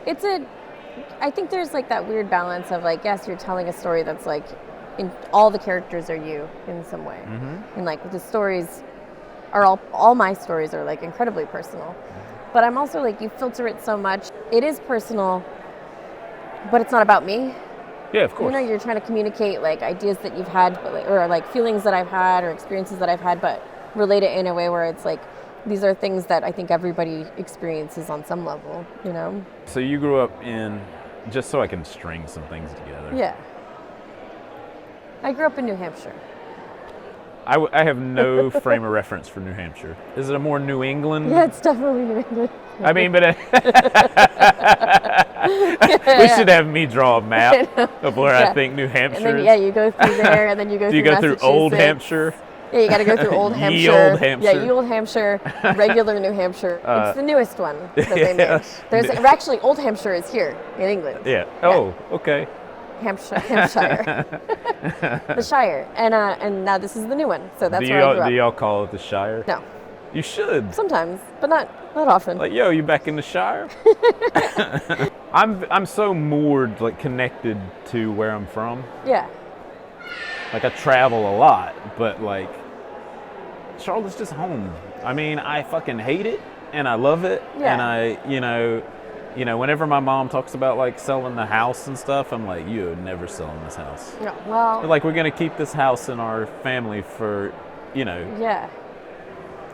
I think there's like that weird balance of like, yes, you're telling a story that's like, all the characters are you in some way. And like the stories are all my stories are like incredibly personal. But I'm also like, you filter it so much. It is personal, but it's not about me. Yeah, of course. You know, you're trying to communicate like ideas that you've had, but like, or like feelings that I've had or experiences that I've had, but relate it in a way where it's like, these are things that I think everybody experiences on some level, you know? So you grew up in, just so I can string some things together. Yeah. I grew up in New Hampshire. I have no frame of reference for New Hampshire. Is it a more New England? Yeah, it's definitely New England. I mean, but we should have me draw a map of where I think New Hampshire and then, is. Yeah, you go through there, and then you go Do you through go through Old Hampshire? Yeah, you got to go through Old Hampshire. Ye Old Hampshire. Yeah, Ye Old Hampshire, regular New Hampshire. It's the newest one that they made. Yes. There's actually Old Hampshire is here in England. Yeah. Oh, okay. Hampshire. The Shire. And now this is the new one. So that's where I grew up. Do y'all call it the Shire? No. You should. Sometimes, but not often. Like, yo, you back in the Shire? I'm so moored, like connected to where I'm from. Yeah. Like I travel a lot, but like Charlotte's just home. I mean, I fucking hate it and I love it. Yeah. And I, you know, whenever my mom talks about like selling the house and stuff, I'm like, you're never selling this house. No, well. Like we're gonna keep this house in our family for, you know. Yeah.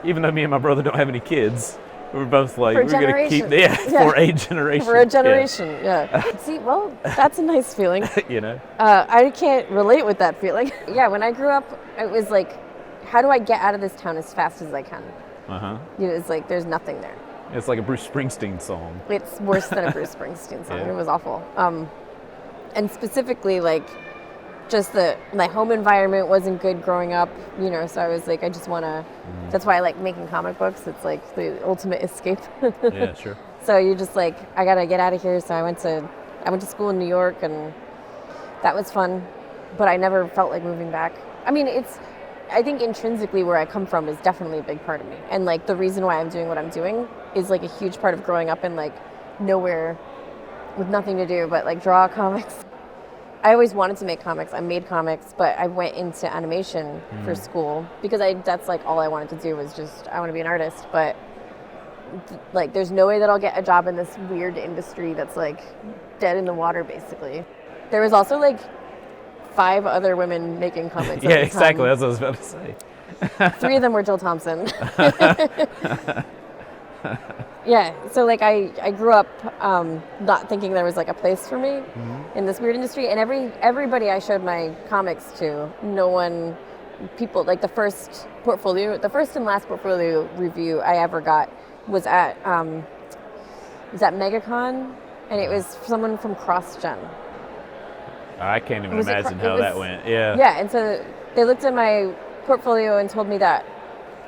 Even though me and my brother don't have any kids, we're both like, For we're gonna keep, for a generation. For a generation, yeah. See, well, that's a nice feeling. You know. I can't relate with that feeling. Yeah, when I grew up, it was like, how do I get out of this town as fast as I can? You know, it's like there's nothing there. It's like a Bruce Springsteen song. It's worse than a Bruce Springsteen song. Yeah. It was awful. And specifically, like, just my home environment wasn't good growing up, you know, so I was like, I just want to, that's why I like making comic books. It's like the ultimate escape. Yeah, sure. So you're just like, I got to get out of here. So I went to school in New York, and that was fun, but I never felt like moving back. I mean, I think intrinsically where I come from is definitely a big part of me. And like the reason why I'm doing what I'm doing is like a huge part of growing up in like nowhere with nothing to do but like draw comics. I always wanted to make comics. I made comics, but I went into animation for school because that's like all I wanted to do was just, I want to be an artist. But like, there's no way that I'll get a job in this weird industry that's like dead in the water, basically. There was also like 5 other women making comics. Yeah, exactly. That's what I was about to say. 3 of them were Jill Thompson. Yeah, so like I grew up not thinking there was like a place for me in this weird industry, and everybody I showed my comics to, people like the first and last portfolio review I ever got was at MegaCon, and it was someone from CrossGen. I can't even imagine how that went. Yeah. Yeah, and so they looked at my portfolio and told me that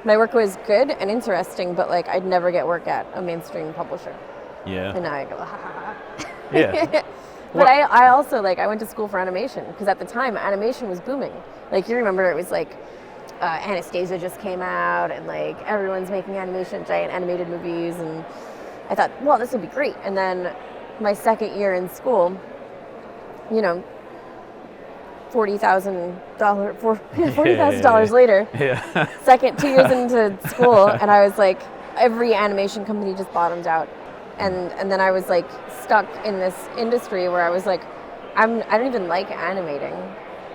my work was good and interesting, but like I'd never get work at a mainstream publisher. Yeah. And now I go, ha ha ha. Yeah. But I also like, I went to school for animation because at the time animation was booming. Like you remember it was like Anastasia just came out and like everyone's making giant animated movies, and I thought, well, this would be great. And then my second year in school, you know, $40,000 later, second 2 years into school, and I was like, every animation company just bottomed out, and then I was like stuck in this industry where I was like, I don't even like animating.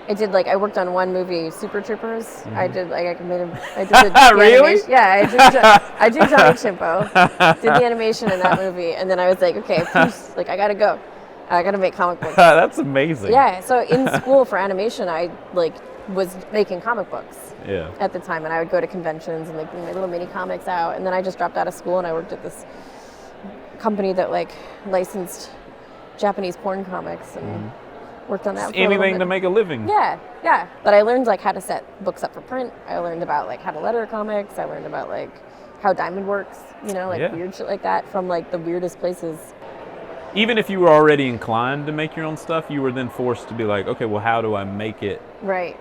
I worked on one movie, Super Troopers. I did Really? I did Johnny Chimpo, did the animation in that movie, and then I was like, okay, please, like I gotta go. I gotta make comic books. That's amazing. Yeah, so in school for animation, I like was making comic books. Yeah. At the time, and I would go to conventions and like bring my little mini comics out, and then I just dropped out of school and I worked at this company that like licensed Japanese porn comics and worked on that. Anything to make a living. Yeah. But I learned like how to set books up for print. I learned about like how to letter comics. I learned about like how Diamond works. You know, like weird shit like that from like the weirdest places. Even if you were already inclined to make your own stuff, you were then forced to be like, okay, well, how do I make it? Right.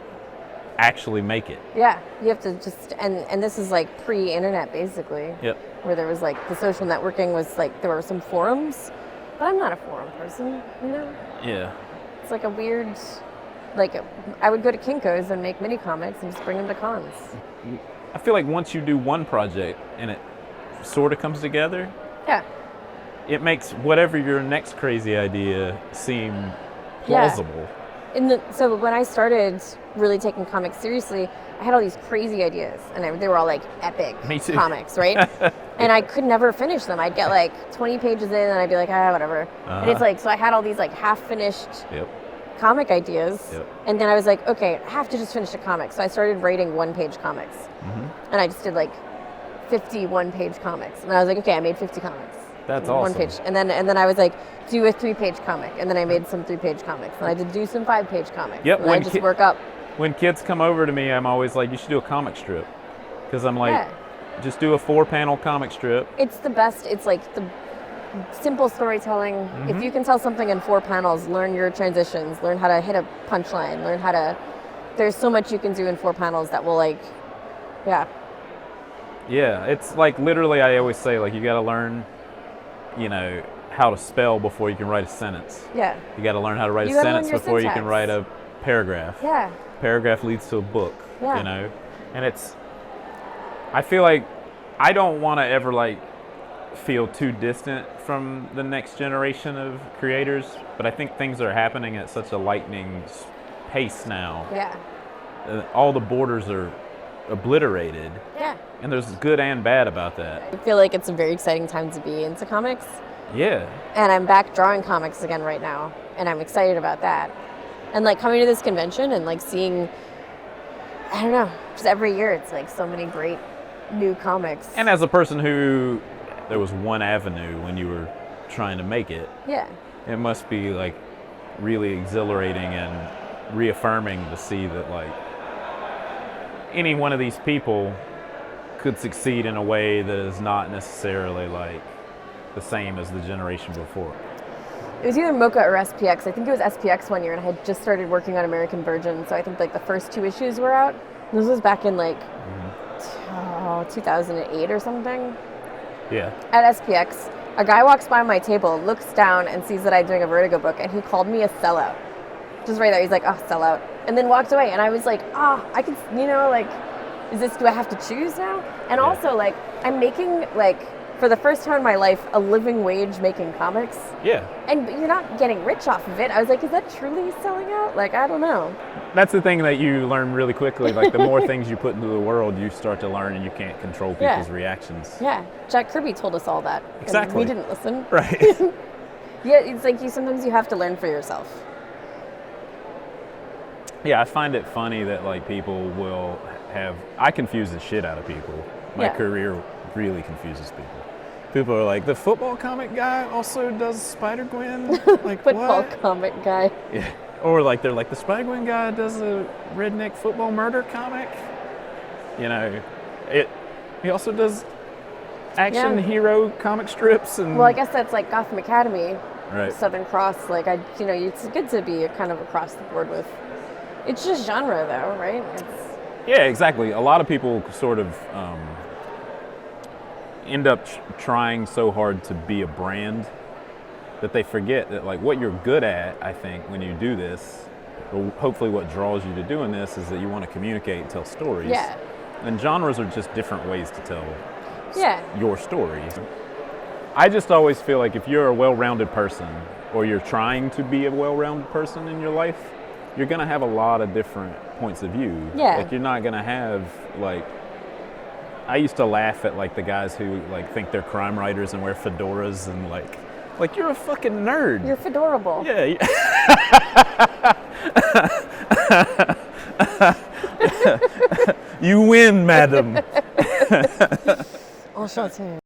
Actually make it. Yeah, you have to just, and this is like pre-internet basically. Yep. Where there was like the social networking was like, there were some forums But I'm not a forum person, you know? Yeah. It's like a weird, like, I would go to Kinko's and make mini comics and just bring them to cons. I feel like once you do one project and it sort of comes together, Yeah. it makes whatever your next crazy idea seem plausible. So when I started really taking comics seriously, I had all these crazy ideas, and they were all like epic Me too. comics, right? And I could never finish them. I'd get like 20 pages in, and I'd be like, whatever. And it's like, so I had all these like half-finished comic ideas, and then I was like, okay, I have to just finish a comic. So I started writing one-page comics, and I just did like 50 one-page comics, and I was like, okay, I made 50 comics. That's awesome. One page, and then I was like, do a 3-page comic, and then I made some 3-page comics, and I did do some 5-page comics. Yep. And I just work up. When kids come over to me, I'm always like, you should do a comic strip, because I'm like, just do a 4-panel comic strip. It's the best. It's like the simple storytelling. If you can tell something in 4 panels, learn your transitions, learn how to hit a punchline, learn how to. There's so much you can do in 4 panels that will like, Yeah, it's like literally. I always say like you got to learn. How to spell before you can write a sentence. Yeah. You got to learn how to write a sentence before you can write a paragraph. Yeah. Paragraph leads to a book. Yeah. And I feel like I don't want to ever like feel too distant from the next generation of creators, but I think things are happening at such a lightning pace now. Yeah. All the borders are obliterated. Yeah. And there's good and bad about that. I feel like it's a very exciting time to be into comics. Yeah. And I'm back drawing comics again right now, and I'm excited about that. And like coming to this convention and like seeing, I don't know, just every year it's like so many great new comics. And as a person who, there was one avenue when you were trying to make it. Yeah. It must be like really exhilarating and reaffirming to see that like any one of these people could succeed in a way that is not necessarily like the same as the generation before. It was either Mocha or SPX. I think it was SPX one year, and I had just started working on American Virgin, so I think like the first 2 issues were out. This was back in like 2008 or something. Yeah. At SPX, a guy walks by my table, looks down, and sees that I'm doing a Vertigo book, and he called me a sellout. Just right there, he's like, oh, sellout. And then walked away, and I was like, I could, like, do I have to choose now? And also, like, I'm making, like, for the first time in my life, a living wage making comics. Yeah. And you're not getting rich off of it. I was like, is that truly selling out? Like, I don't know. That's the thing that you learn really quickly. Like, the more things you put into the world, you start to learn and you can't control people's reactions. Yeah. Jack Kirby told us all that. Exactly. And we didn't listen. Right. Yeah, it's like sometimes you have to learn for yourself. Yeah, I find it funny that, like, people will I confuse the shit out of people. My career really confuses people. People are like, the football comic guy also does Spider-Gwen? Like, football what? comic guy. Yeah. Or, like, they're like, the Spider-Gwen guy does a redneck football murder comic? He also does action hero comic strips. And well, I guess that's like Gotham Academy. Right. Southern Cross. Like, it's good to be kind of across the board with. It's just genre, though, right? Yeah, exactly. A lot of people sort of end up trying so hard to be a brand that they forget that, like, what you're good at, I think, when you do this, or hopefully what draws you to doing this, is that you want to communicate and tell stories. Yeah. And genres are just different ways to tell your stories. I just always feel like if you're a well-rounded person, or you're trying to be a well-rounded person in your life, you're going to have a lot of different points of view. Yeah. Like, you're not going to have, like, I used to laugh at, like, the guys who, like, think they're crime writers and wear fedoras and, like you're a fucking nerd. You're fedorable. Yeah. You win, madam. Enchanté.